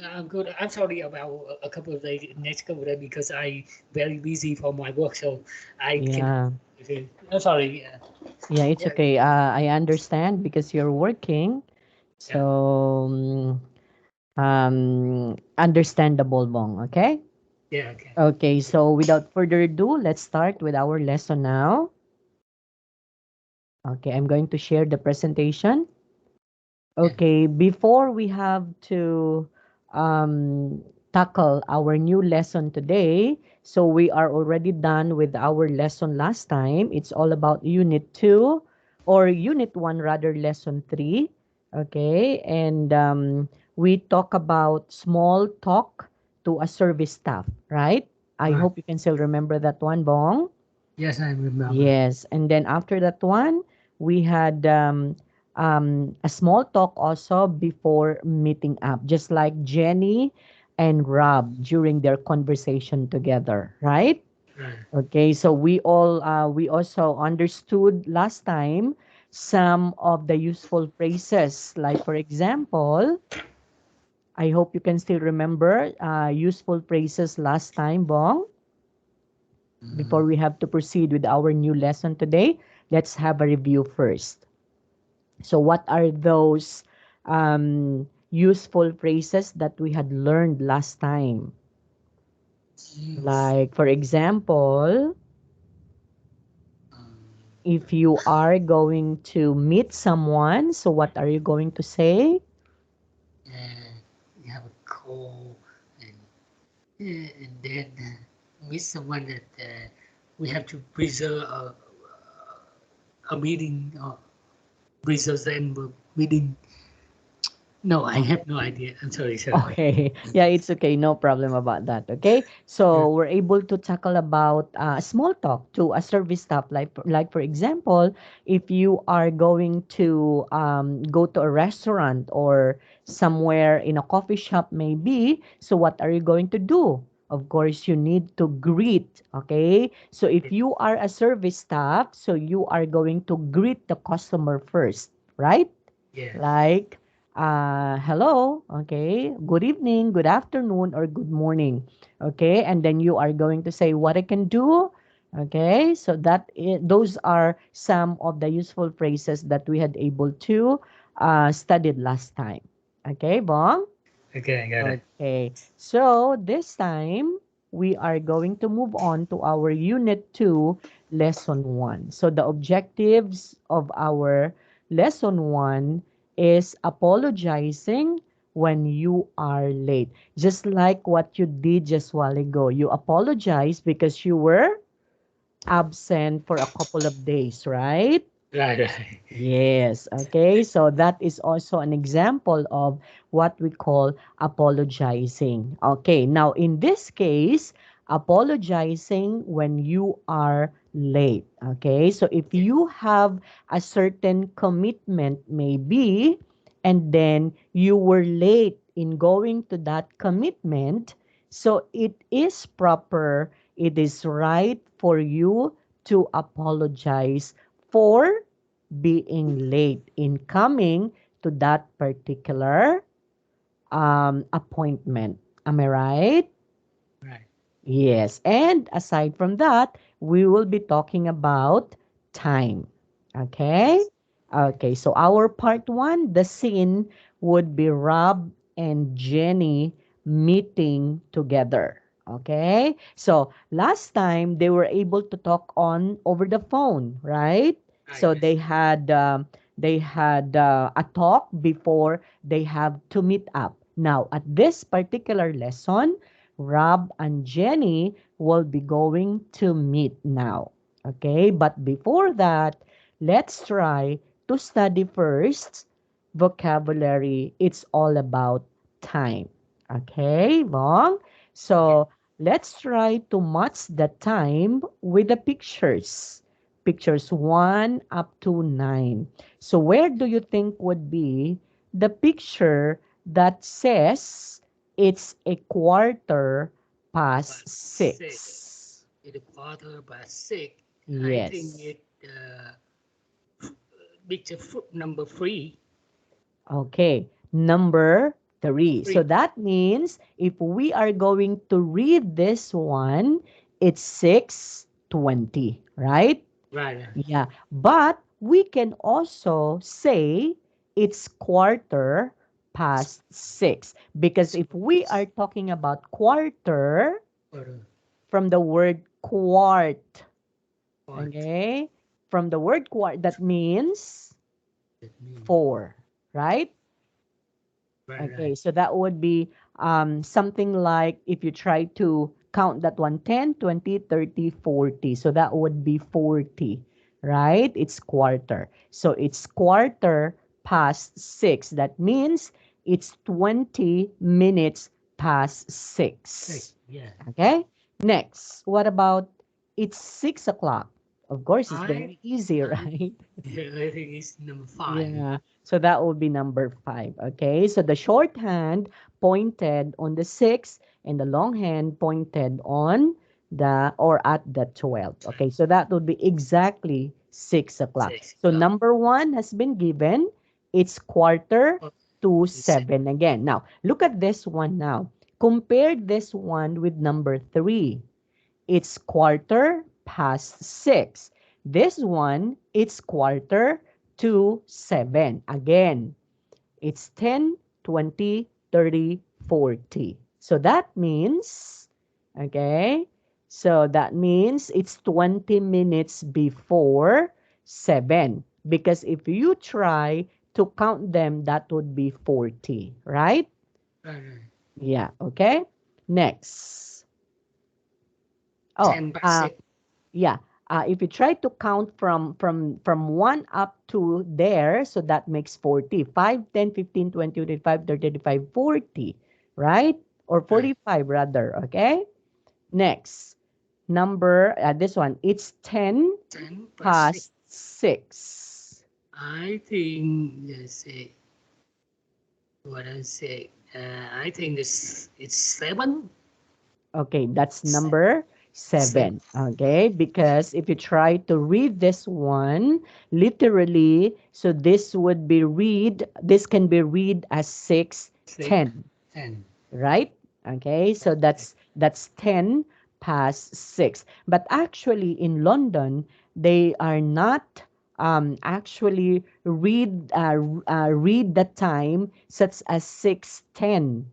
I'm good. I'm sorry about a couple of days, next couple of days because I very busy for my work, so I can. Yeah. Okay. I'm sorry. Yeah, it's Yeah, okay. I understand because you're working. yeah, So, understandable, Bong. Okay? yeah. Okay. Okay, so without further ado, let's start with our lesson now. Okay, I'm going to share the presentation. Yeah. Okay, before we have to um, tackle our new lesson today, so we are already done with our lesson last time. It's all about Unit 2 or Unit 1 rather, Lesson 3. Okay, and we talk about small talk to a service staff, right? I Right. hope you can still remember that one, Bong. Yes, I remember. Yes, and then after that one, we had a small talk also before meeting up, just like Jenny and Rob during their conversation together, right? Right. Okay, so we also understood last time some of the useful phrases, like for example, I hope you can still remember useful phrases last time, Bong. Mm, Before we have to proceed with our new lesson today, let's have a review first. So, what are those useful phrases that we had learned last time? use. Like, for example, Um, if you are going to meet someone, so what are you going to say? uh, you have a call, and and then meet someone that we have to preserve a meeting or preserve them meeting. No, I have no idea. I'm sorry, sir. Okay. Yeah, it's okay. No problem about that. Okay. Yeah. So we're able to tackle about small talk to a service staff. Like for example, if you are going to go to a restaurant or somewhere in a coffee shop, maybe. So what are you going to do? Of course, you need to greet. Okay. So if you are a service staff, so you are going to greet the customer first, right? Yes. Like, hello, okay, good evening, good afternoon, or good morning, okay, and then you are going to say what I can do, okay, so those are some of the useful phrases that we had able to studied last time. Okay, Bong? Okay, I got it. Okay, so this time we are going to move on to our Unit 2, Lesson 1. So the objectives of our Lesson 1 is apologizing when you are late. Just like what you did just while ago. You apologize because you were absent for a couple of days, right? Right, right. Yes. Okay. So that is also an example of what we call apologizing. Okay. Now, in this case, apologizing when you are late. Okay. So if Yeah. you have a certain commitment, maybe, and then you were late in going to that commitment, so it is proper, it is right for you to apologize for being late in coming to that particular appointment. Am I right? Right. Yes. And aside from that, we will be talking about time. Okay? Yes. Okay. So our part one, the scene would be Rob and Jenny meeting together. Okay? So last time they were able to talk on over the phone, right? Right, So right. they had a talk before they have to meet up. Now, at this particular lesson, Rob and Jenny will be going to meet now. Okay, but before that, let's try to study first vocabulary. It's all about time. Okay, Long? Okay. So let's try to match the time with the pictures. Pictures 1 up to 9. So where do you think would be the picture that says it's a quarter past Past six. 6? It's a quarter past six. I think Yes. it picture number three. Okay. Number 3. So Three. that means if we are going to read this one, it's 6:20, right? Right, right. Yeah. But we can also say it's quarter past 6 because if we are talking about quarter Quarter. from the word quart, Quart. okay? From the word quart, that means That mean. 4, right? Right, Okay, right. so that would be something like if you try to count that one, 10, 20, 30, 40. So that would be 40, right? It's quarter. So it's quarter past 6. That means it's 20 minutes past Six. 6. Yeah. Okay, next, what about it's 6 o'clock? Of course, it's I, very easy, I, right? I think it's number five. Yeah. So that would be number 5. Okay. So the short hand pointed on the 6 and the long hand pointed on the or at the 12. Okay. So that would be exactly 6 o'clock. 6 So o'clock. number 1 has been given. It's quarter Oh, to it's 7. 7 again. Now, look at this one now. Compare this one with number 3. It's quarter past 6. This one, it's quarter to 7. Again, it's 10, 20, 30, 40. So that means, okay, so that means it's 20 minutes before 7. Because if you try to count them, that would be 40, right? Right, right. Yeah, okay. Next. Oh, 10 past 6. yeah. If you try to count from 1 up to there, so that makes 40. 5, 10, 15, 20, 25, 30, 35, 40, right? Or Right. 45 rather, okay? Next, number, this one, it's 10 10 past 6. past 6. I think, let's say, what I say, I think it's 7. Okay, that's 7. number 7. 7. Okay, because if you try to read this one literally, so this can be read as 6, 6. 10, 10. right? Okay, so that's 10 past 6. But actually in London, they are not actually read the time such as 6:10.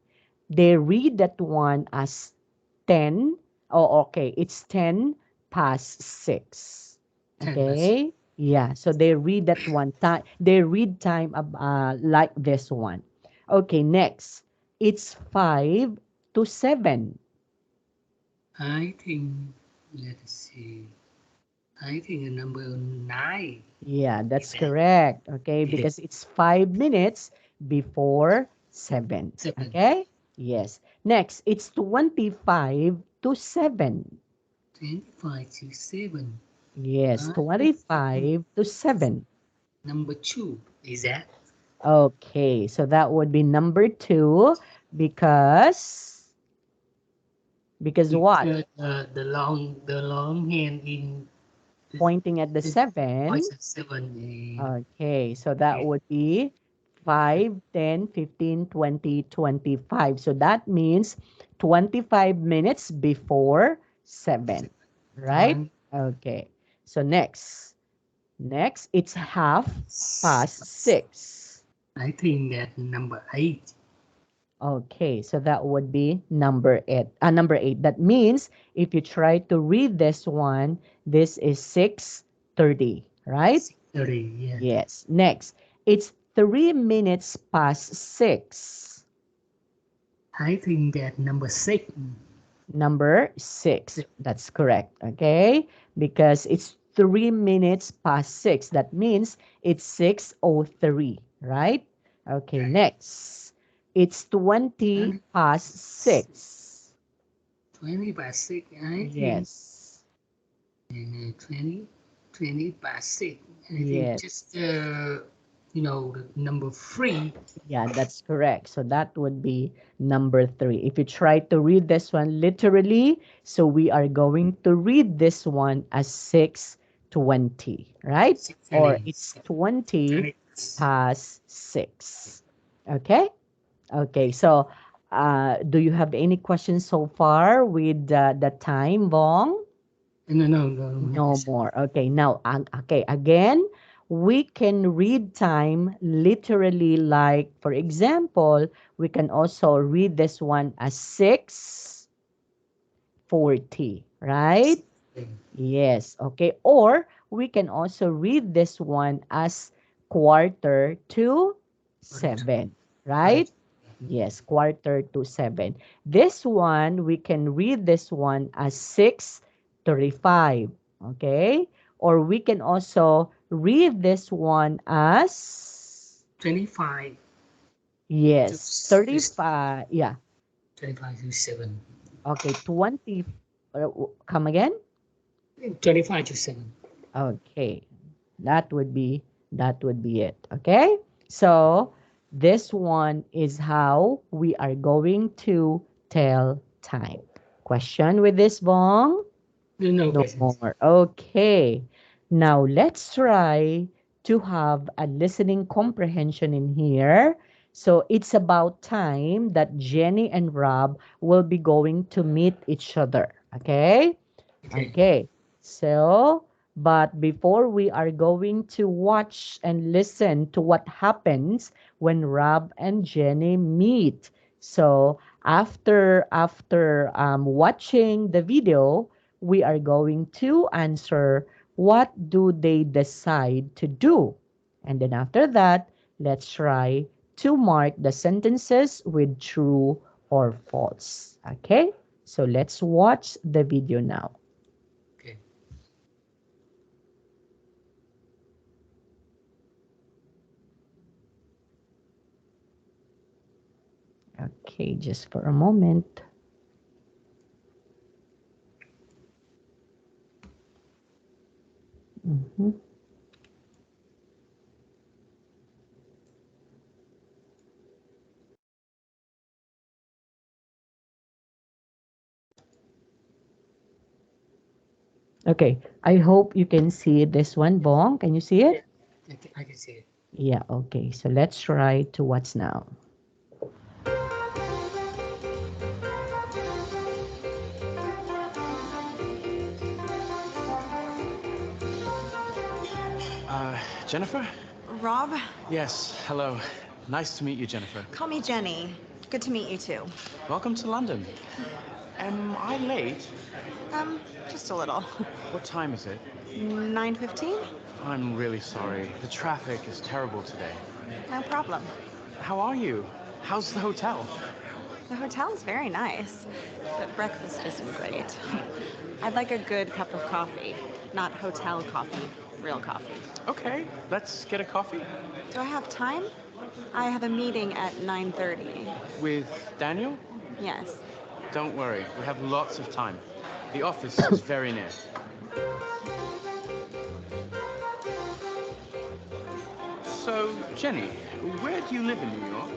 They read that one as 10. Oh, okay. It's 10 past 6. 10 past. Okay. Yeah. So they read that one time. They read time like this one. Okay. Next. It's 5 to 7. I think, let's see, I think the number 9 Yeah, is that's that. correct. Okay. Yeah. Because it's 5 minutes before 7. 7. Okay. Yes. Next. It's 25 to 7. 25 to 7. Yes. I think 25 to 7. number 2 is that. Okay, so that would be number 2 because what? Because the long hand in the, Pointing at the the 7. voice of 7 Okay, so that would be 5, 10, 15, 20, 25. So that means 25 minutes before 7, right? one. Okay. So next it's half past 6. I think that number 8. Okay, so that would be number 8. Number 8. That means if you try to read this one, this is 6:30, right? 6:30. Yeah. Yes. Next, it's 3 minutes past 6. I think that number 6. Number 6. That's correct. Okay? Because it's 3 minutes past 6. That means it's 6:03, right? Okay, Right. next. It's 20 And past 6. 20 past 6. I think Yes. and 20 past 6. I think Yes. just the number 3. Yeah, that's correct. So that would be number 3. If you try to read this one literally, so we are going to read this one as 6:20, right? Or 6:20. it's 20 20. past 6. Okay? Okay, so do you have any questions so far with the time, Vong? No, no, no, no, No yes. more. Okay, now, okay, again, we can read time literally like, for example, we can also read this one as 6:40, right? Yes, okay. Or we can also read this one as quarter to Right, 7, right. right? Yes, quarter to 7. This one, we can read this one as 6:35, okay? Or we can also read this one as, 25 to yes, this 35, yeah, 25 to 7. okay, 20, come again? 25 to 7. Okay. That would be it. Okay? So this one is how we are going to tell time. Question with this, Bong? No, no No questions. more. Okay. Now let's try to have a listening comprehension in here. So it's about time that Jenny and Rob will be going to meet each other. Okay? Okay, Okay. So, but before we are going to watch and listen to what happens when Rob and Jenny meet. So, after watching the video, we are going to answer what do they decide to do. And then after that, let's try to mark the sentences with true or false. Okay? So let's watch the video now. okay. Okay, just for a moment. Mhm. Okay, I hope you can see this one, Yes, Bong. Can you see yeah, it? I can see it. Yeah, okay. So let's try to watch now. Uh, Jennifer? Rob, Yes, hello. Nice to meet you, Jennifer. call me Jenny. Good to meet you too. Welcome to London. Am I late? Just a little. What time is it? 9:15? I'm really sorry. The traffic is terrible today. No problem. How are you? How's the hotel? The hotel's very nice, but breakfast isn't great. I'd like a good cup of coffee. Not hotel coffee, real coffee. Okay, let's get a coffee. Do I have time? I have a meeting at 9:30. With Daniel? Yes. Don't worry, we have lots of time. The office is very near. So, Jenny, where do you live in New York?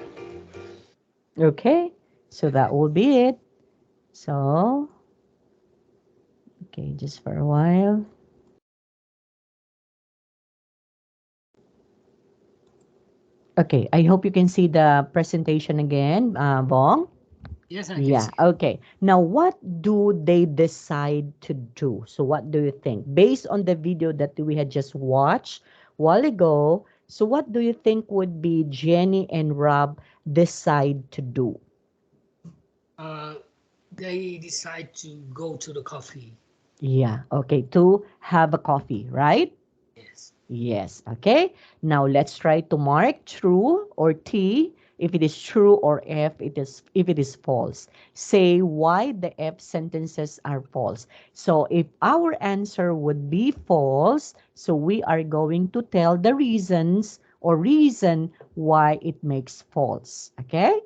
Okay, so that will be it. So, okay, just for a while. Okay, I hope you can see the presentation again, Bong. Yes, I can Yeah, see it. okay. Now, what do they decide to do? So, what do you think? Based on the video that we had just watched while ago, so what do you think would be Jenny and Rob decide to do? Uh, they decide to go to the coffee. Yeah, okay, to have a coffee, right? Yes. Yes, okay. Now let's try to mark true or T if it is true or if it is false. Say why the F sentences are false. So if our answer would be false, so we are going to tell the reasons or reason why it makes false. Okay?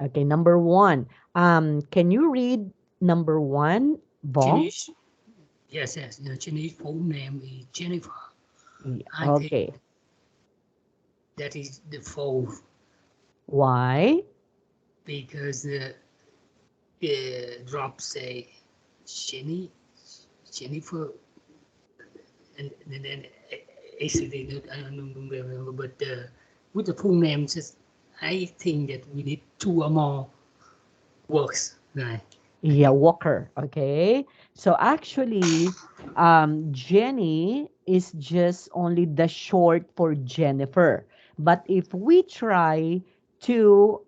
Okay, number 1. Can you read number 1, Vong? Chinese, yes, yes. The Chinese full name is Jennifer. I think Okay. that is the full Why? because drop say Jenny, Jennifer, and then actually I don't remember, but with the full name just I think that we need two or more works, right? Yeah, Walker. Okay. So actually, Jenny is just only the short for Jennifer. But if we try to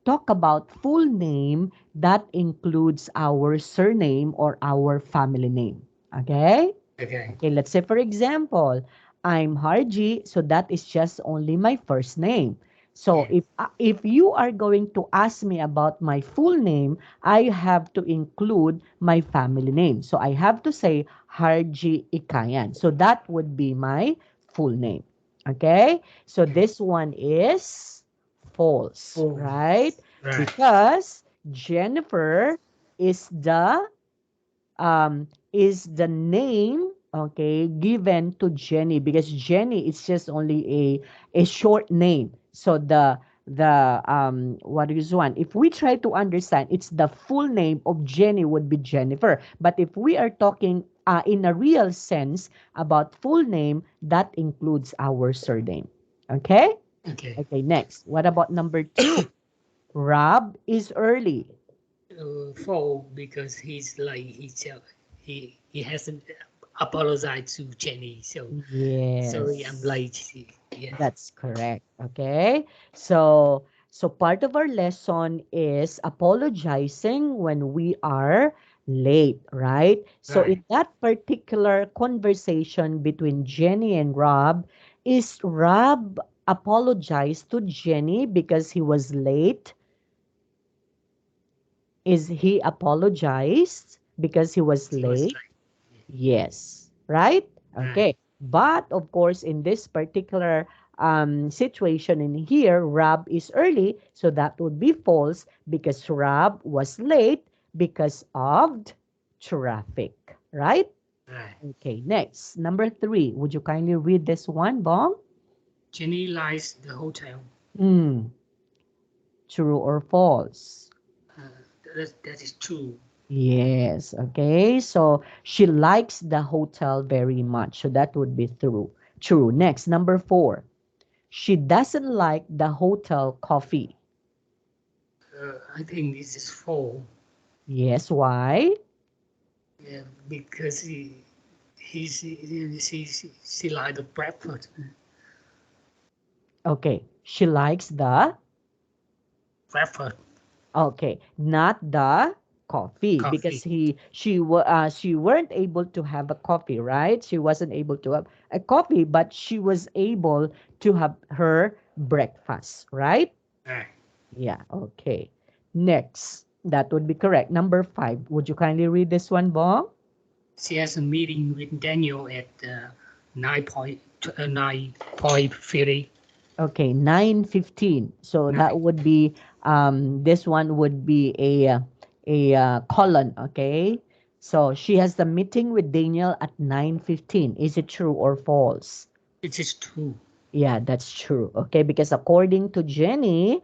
talk about full name, that includes our surname or our family name. Okay. Okay. Okay, let's say for example, I'm Hargie, so that is just only my first name. So Yeah. if you are going to ask me about my full name, I have to include my family name. So I have to say Hargie Ikayan. So that would be my full name. Okay? So Okay. this one is false, Four. right? Right. Because Jennifer is the name, okay, given to Jenny, because Jenny is just only a short name. So the what is one, if we try to understand, it's the full name of Jenny would be Jennifer. But if we are talking in a real sense about full name, that includes our surname. Okay. Okay. Okay, next, what about number two? Rob is early. Four because he's like he hasn't apologized to Jenny. So sorry, I'm Yes. late. Yeah. That's correct. Okay. So part of our lesson is apologizing when we are late, right? So Right. in that particular conversation between Jenny and Rob, is Rob apologized to Jenny because he was late? Is he apologized because he was He was late? like, Yes, right? right. Okay. But of course, in this particular situation in here, Rob is early, so that would be false because Rob was late because of traffic, right? Right. Okay, next. Number three. Would you kindly read this one, Bong? Jenny likes the hotel. Hmm, true or false? Uh, that is true. Yes, okay. So she likes the hotel very much. So that would be true. True. Next, number four. She doesn't like the hotel coffee. I think this is four. Yes, why? Yeah, because she liked the breakfast. Okay. She likes the, Breakfast okay, not the coffee because coffee. she weren't able to have a coffee, right? She wasn't able to have a coffee, but she was able to have her breakfast, right? Right. Yeah, okay. Next. That would be correct. Number five. Would you kindly read this one, Bong? She has a meeting with Daniel at 9:30. Okay, 9:15. So Nine. that would be this one would be a colon, okay? So she has the meeting with Daniel at 9:15. Is it true or false? It is true. Yeah, that's true. Okay, because according to Jenny,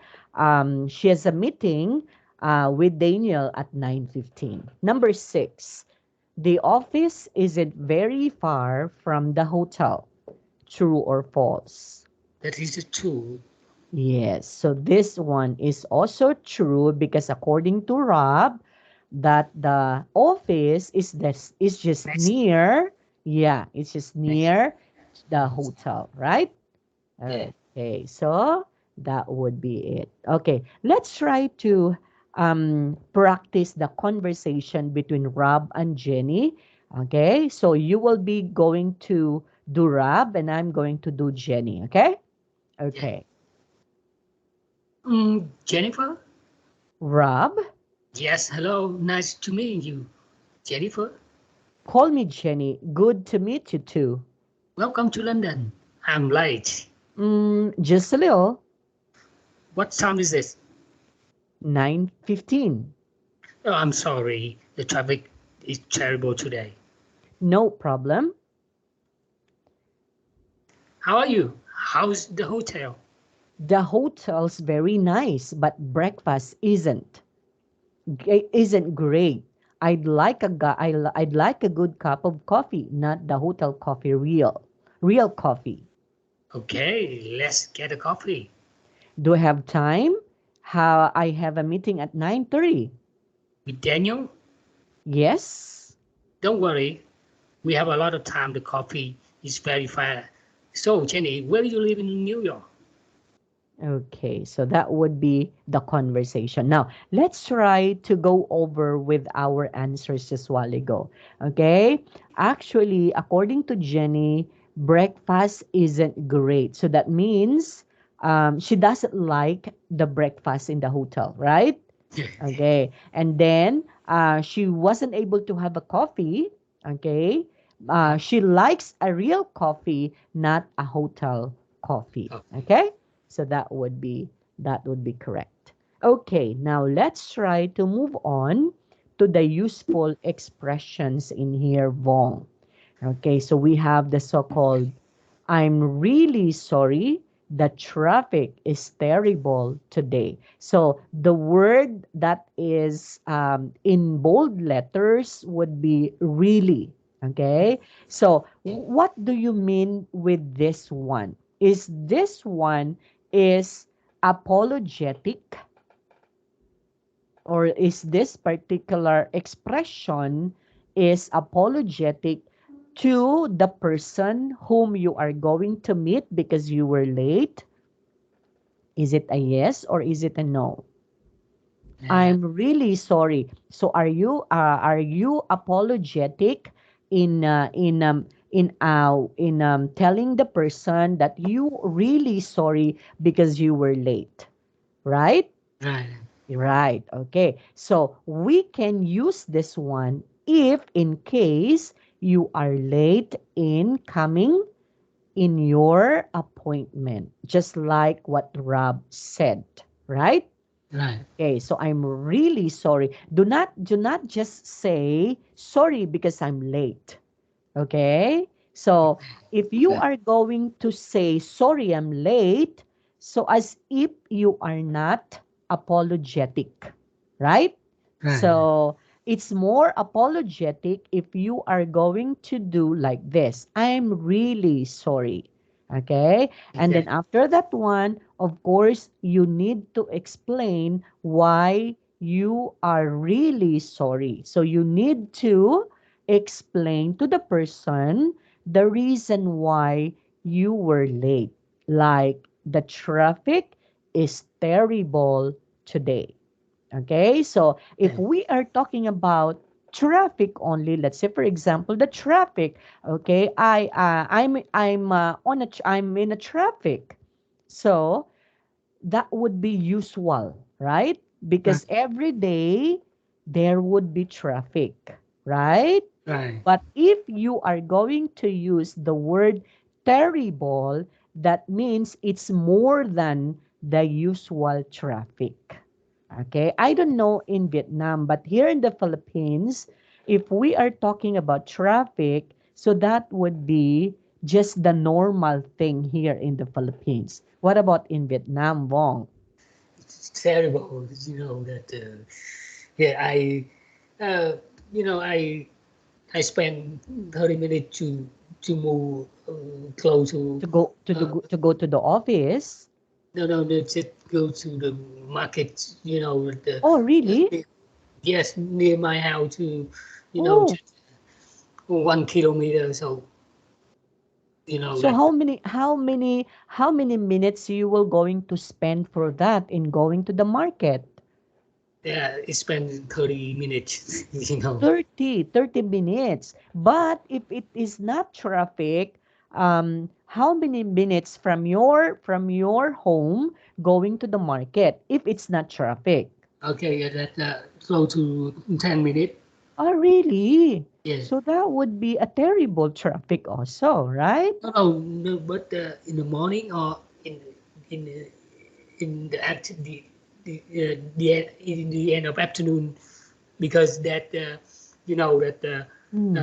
she has a meeting with Daniel at 9:15. Number six, the office isn't very far from the hotel. True or false? That is true. Yes, so this one is also true because according to Rob, that the office is just Next. near, yeah, it's just Next. near the hotel, right? Yeah. Okay, so that would be it. Okay, let's try to practice the conversation between Rob and Jenny. Okay, so you will be going to do Rob and I'm going to do Jenny. Okay, Yeah. okay. Jennifer? Rob, Yes, hello. Nice to meet you. Jennifer? call me Jenny. Good to meet you too. Welcome to London. I'm late. Just a little. What time is this? 9:15. Oh, I'm sorry. The traffic is terrible today. No problem. How are you? How's the hotel? The hotel's very nice, but breakfast isn't great. I'd like a good cup of coffee, not the hotel coffee real coffee. Okay, let's get a coffee. Do I have time? How I have a meeting at 9:30. With Daniel, Yes. don't worry. We have a lot of time. The coffee is very fast. So, Jenny, where do you live in New York? Okay, so that would be the conversation. Now, let's try to go over with our answers just while ago. Okay? Actually, according to Jenny, breakfast isn't great. So that means she doesn't like the breakfast in the hotel, right? Okay. And then she wasn't able to have a coffee. Okay. She likes a real coffee, not a hotel coffee. Okay. Okay. So that would be correct. Okay. Now let's try to move on to the useful expressions in here, Vong. Okay. So we have the so-called I'm really sorry. The traffic is terrible today. So the word that is in bold letters would be really. Okay. So what do you mean with this one? Is this one is apologetic, or is this particular expression is apologetic to the person whom you are going to meet because you were late? Is it a yes or is it a no? Uh, I'm really sorry. So are you apologetic in telling the person that you really sorry because you were late, right? right. Right. Okay. So we can use this one if in case you are late in coming in your appointment, just like what Rob said, right? Right. Okay, so I'm really sorry. Do not just say sorry because I'm late. Okay? So if you Right. are going to say, sorry, I'm late, so as if you are not apologetic, right? Right. So it's more apologetic if you are going to do like this. I'm really sorry. Okay? And then Exactly. after that one, of course, you need to explain why you are really sorry. So you need to explain to the person the reason why you were late. Like the traffic is terrible today. Okay, so if Yeah. we are talking about traffic only, let's say for example the traffic. Okay, I'm in a traffic, so that would be usual, right? Right. Because every day there would be traffic, right? Right. But if you are going to use the word terrible, that means it's more than the usual traffic. Okay, I don't know in Vietnam, but here in the Philippines, if we are talking about traffic, so that would be just the normal thing here in the Philippines. What about in Vietnam, Vong? It's terrible. That. Yeah. Uh, I spent 30 minutes to move close to. To go to the office? No, no, no. Just go to the market. The Oh, really? yes, near my house to, Oh, just 1 kilometer. So so that. how many minutes you will going to spend for that in going to the market? Yeah, it spent 30 minutes. 30 minutes. But if it is not traffic, how many minutes from your home going to the market if it's not traffic? Okay, yeah, that close to 10 minutes. Oh, really? Yes. So that would be a terrible traffic also, right? No, no, no, but in the morning or in the in the end of afternoon, because that that Hmm.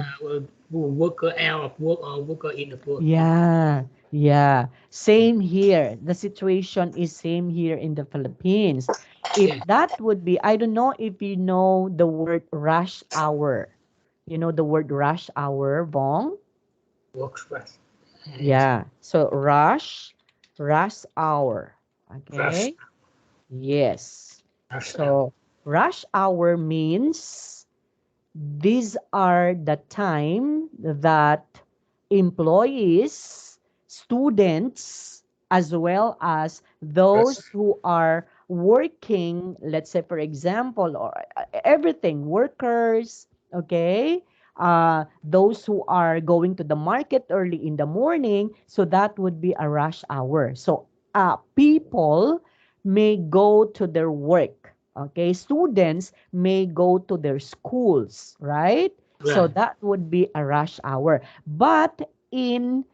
worker out of work or worker in the work. Yeah, yeah. Same here. The situation is same here in the Philippines. If Yeah, that would be, I don't know if you know the word rush hour. You know the word rush hour, Vong? works right. Yes. Yeah. So rush hour. Rush, Okay. Yes. rush hour. So rush hour means these are the time that employees, students, as well as Rush, those who are working, let's say, for example, or everything, workers, okay, those who are going to the market early in the morning, so that would be a rush hour. So people may go to their work. Okay, students may go to their schools, right? So right. that would be a rush hour. But in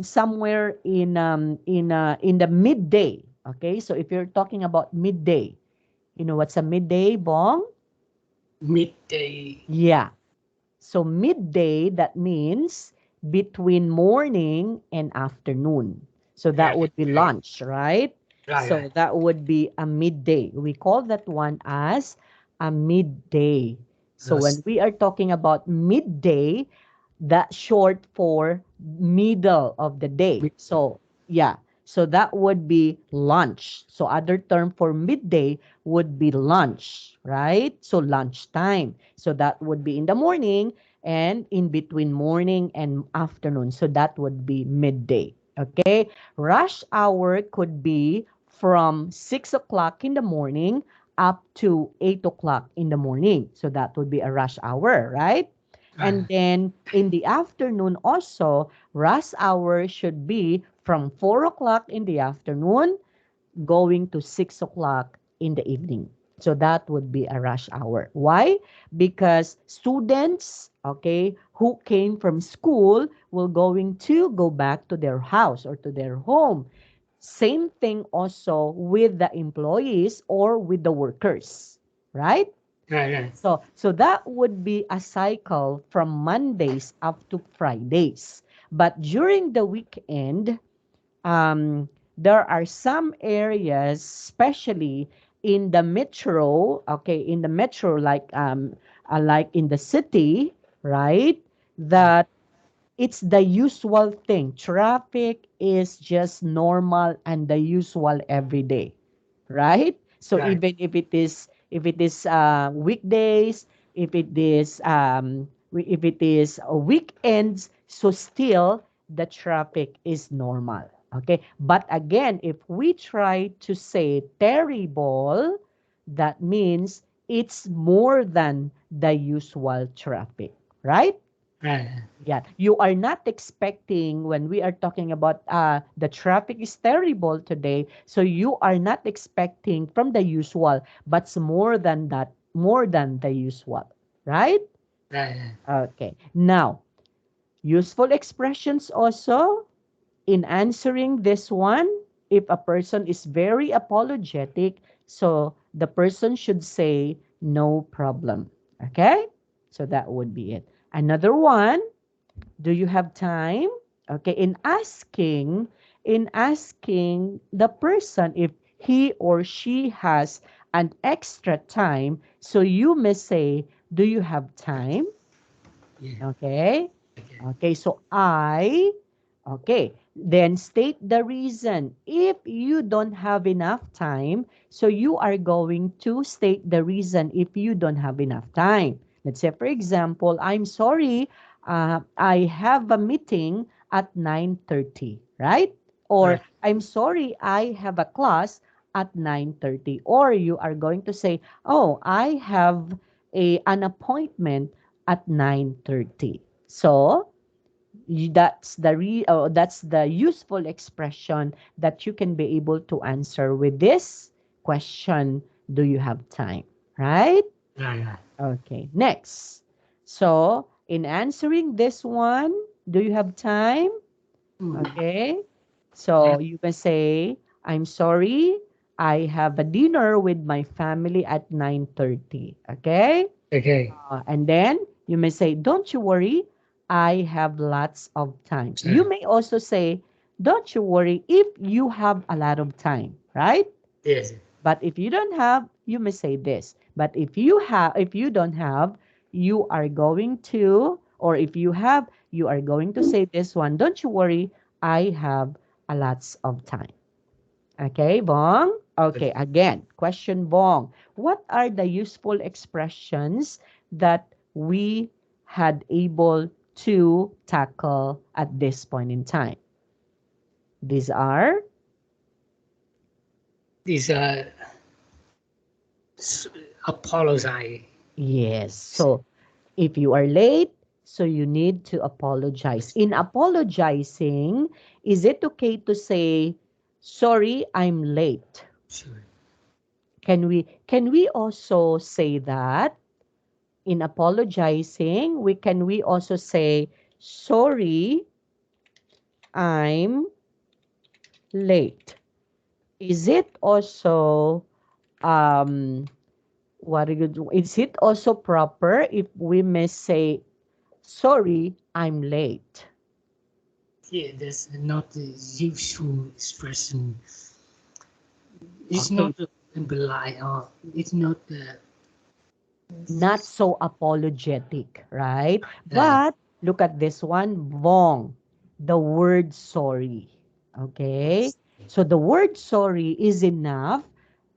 somewhere in the midday, okay? So if you're talking about midday, you know what's a midday, Bong? Midday. Yeah. So midday, that means between morning and afternoon. So that Right, would be right, lunch, right? right, right. So that would be a midday. We call that one as a midday. So Rush, when we are talking about midday, that's short for middle of the day. mid, So yeah. So that would be lunch. So other term for midday would be lunch, right? So lunchtime. So that would be in the morning and in between morning and afternoon. So that would be midday. Okay. Rush hour could be from 6 o'clock in the morning up to 8 o'clock in the morning. So that would be a rush hour, right? And right, then in the afternoon also, rush hour should be from 4 o'clock in the afternoon going to 6 o'clock in the evening. So that would be a rush hour. Why? Because students, okay, who came from school will going to go back to their house or to their home. Same thing also with the employees or with the workers, right? right, right, So that would be a cycle from Mondays up to Fridays. But during the weekend, um, there are some areas, especially in the metro, okay, in the metro, like in the city, right? right, That it's the usual thing. Traffic is just normal and the usual every day, right? So right, even if it is weekdays, if it is weekends, so still the traffic is normal. Okay, but again, if we try to say terrible, that means it's more than the usual traffic, right? right, Yeah, you are not expecting when we are talking about the traffic is terrible today. So you are not expecting from the usual, but it's more than that, more than the usual, right? right, Okay. Now, useful expressions also in answering this one. If a person is very apologetic, so the person should say no problem. Okay? So that would be it. Another one, do you have time? Okay, in asking the person if he or she has an extra time, so you may say, do you have time? yeah, Okay. okay, Okay, so okay, then state the reason. If you don't have enough time, so you are going to state the reason if you don't have enough time. Let's say, for example, I'm sorry, I have a meeting at 9:30, right? Or right, I'm sorry, I have a class at 9:30. Or you are going to say, oh, I have an appointment at 9:30. So, that's the useful expression that you can be able to answer with this question, do you have time? Right? right, right. Okay, next. So, in answering this one, do you have time? Mm, Okay. yeah, So you can say, I'm sorry, I have a dinner with my family at 9:30. Okay? okay, And then you may say, don't you worry, I have lots of time. so, You may also say, don't you worry if you have a lot of time, right? yes, But if you don't have, you may say this. But if you don't have, you are going to, or if you have, you are going to say this one. Don't you worry, I have a lots of time. Okay, Bong? Okay, Okay. again, question Bong. What are the useful expressions that we had able to tackle at this point in time? These are, These are s- apologize. yes. So if you are late, so you need to apologize. In apologizing, is it okay to say, sorry, I'm late? Sure. Can we also say that? In apologizing, we also say, sorry, I'm late. Is it also um what do you do? Is it also proper if we may say, sorry, I'm late? Yeah, that's not the useful expression. It's Okay, not a polite or it's not not so apologetic, right? uh, But look at this one, wrong. The word sorry. Okay? So the word sorry is enough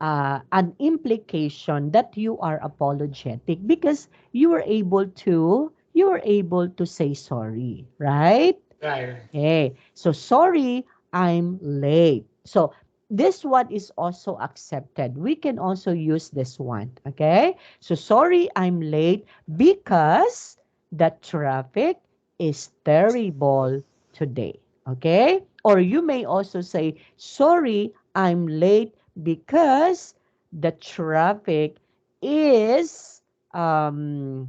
an implication that you are apologetic because you were able to say sorry, right? right. Okay. So sorry, I'm late. So this one is also accepted. We can also use this one. Okay. So sorry, I'm late because the traffic is terrible today. Okay. Or you may also say, sorry, I'm late because the traffic is um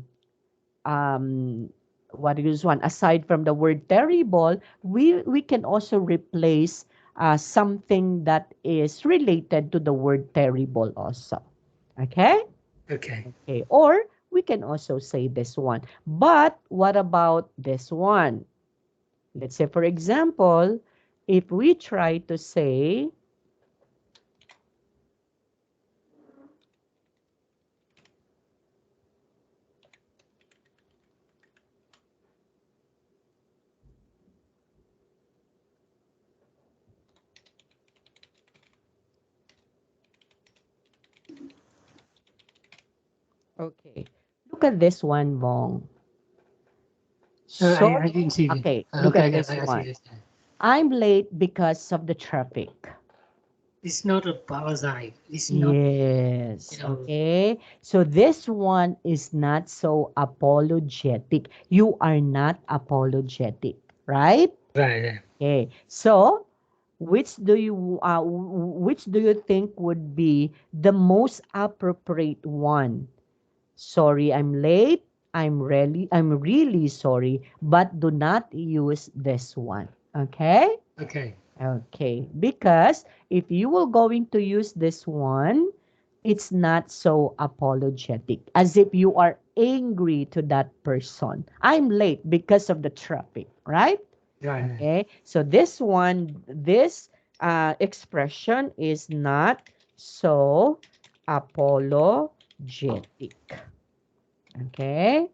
what is one aside from the word terrible, we can also replace something that is related to the word terrible also. Okay. Okay. Okay, or we can also say this one, but what about this one? Let's say for example, if we try to say, okay, look at this one, Bong. I Sorry. didn't see it. Okay, look Okay, at this I see one. this. I'm late because of the traffic. It's not a apologize. It's not, you Yes. know, Okay. So this one is not so apologetic. You are not apologetic, right? right. Okay. So which do you think would be the most appropriate one? Sorry, I'm late. I'm really sorry, but do not use this one. Okay? Okay. Okay, because if you were going to use this one, it's not so apologetic, as if you are angry to that person. I'm late because of the traffic, right? Right. Okay, so this expression is not so apologetic. Okay,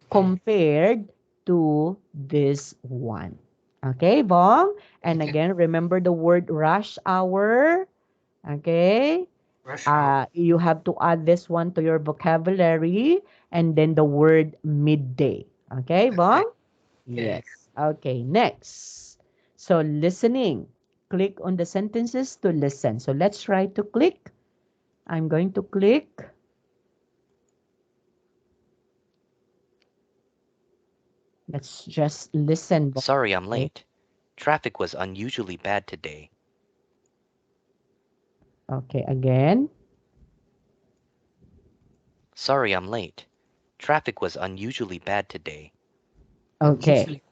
compared to this one. Okay, Bong? And Okay. again, remember the word rush hour. Okay, Rush hour. you have to add this one to your vocabulary and then the word midday. Okay, Okay. Bong? Okay. Yes. Okay, next. So listening. Click on the sentences to listen. So let's try to click. I'm going to click. Let's just listen. Sorry I'm Okay. late. Traffic was unusually bad today. Okay, again. Sorry I'm late. Traffic was unusually bad today. Okay. Usually,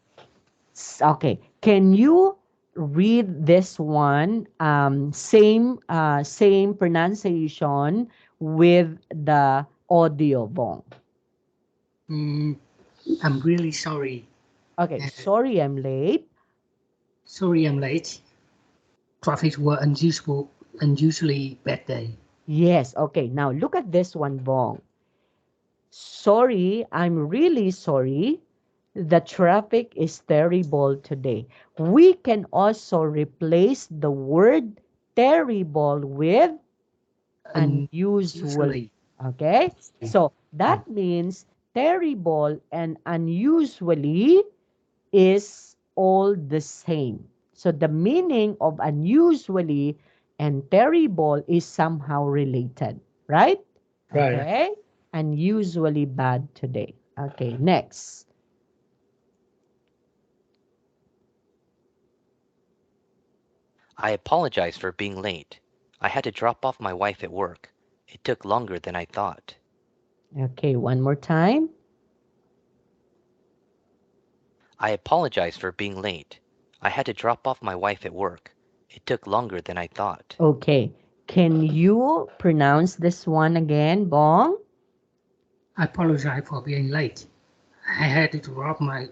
Okay. Can you read this one same pronunciation with the audio, Bong? mm, I'm really sorry. Okay, Uh, sorry I'm late. sorry I'm late. Traffic were unusually bad day. Yes, okay. Now look at this one, Bong. Sorry, I'm really sorry. The traffic is terrible today. We can also replace the word terrible with unusually. Unusually. Okay? So that means terrible and unusually is all the same. So the meaning of unusually and terrible is somehow related, right? Right. Okay? Unusually bad today. Okay, next. I apologize for being late. I had to drop off my wife at work. It took longer than I thought. Okay, one more time. I apologize for being late. I had to drop off my wife at work. It took longer than I thought. Okay. Can you pronounce this one again, Bong? I apologize for being late. I had to drop my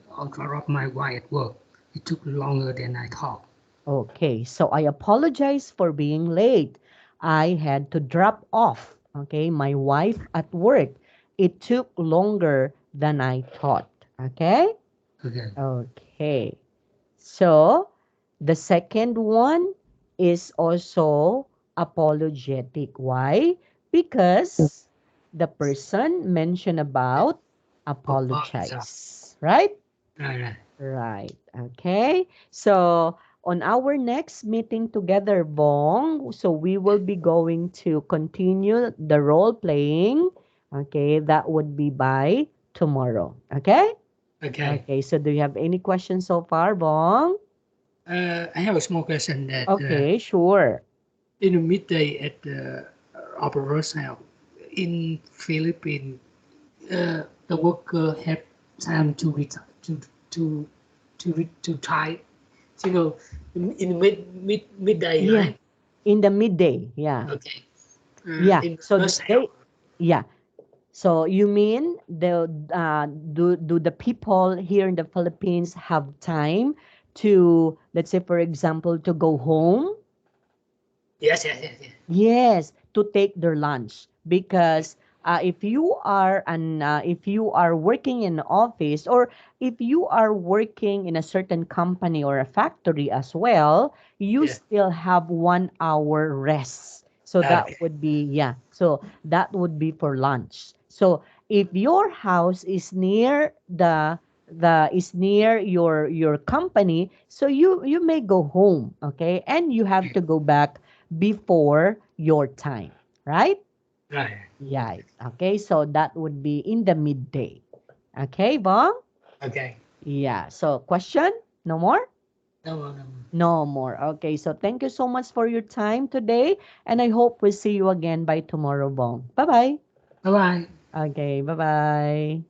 wife at work. It took longer than I thought. Okay, so I apologize for being late. I had to drop off, okay, my wife at work. It took longer than I thought. Okay? Okay. Okay. So the second one is also apologetic. Why? Because the person mentioned about Apologize. apologize, right? Right, right. Right. Okay. So on our next meeting together, Bong, so we will be going to continue the role playing. Okay. That would be by tomorrow. Okay. Okay. Okay. So do you have any questions so far, Bong? I have a small question that Okay. Sure. in the midday at the opera house in Philippines, the worker have time to retire to to try, in the midday, Yeah. right? In the midday. Yeah. Okay. Yeah. In the So first hour. they, yeah. So you mean do the people here in the Philippines have time to, let's say for example, to go home? Yes, yes, yes, yes. Yes, to take their lunch because if you are working in an office, or if you are working in a certain company or a factory as well, you Yeah. still have 1 hour rest. So that Okay. would be, yeah. So that would be for lunch. So if your house is near the is near your company, so you may go home, okay, and you have to go back before your time, right? Right. Yeah. Okay, so that would be in the midday. Okay, Bong? Okay. Yeah. So question? No more? No, no, no. No more. Okay, so thank you so much for your time today, and I hope we see you again by tomorrow, Bong. Bye-bye. Bye bye. Okay, bye-bye.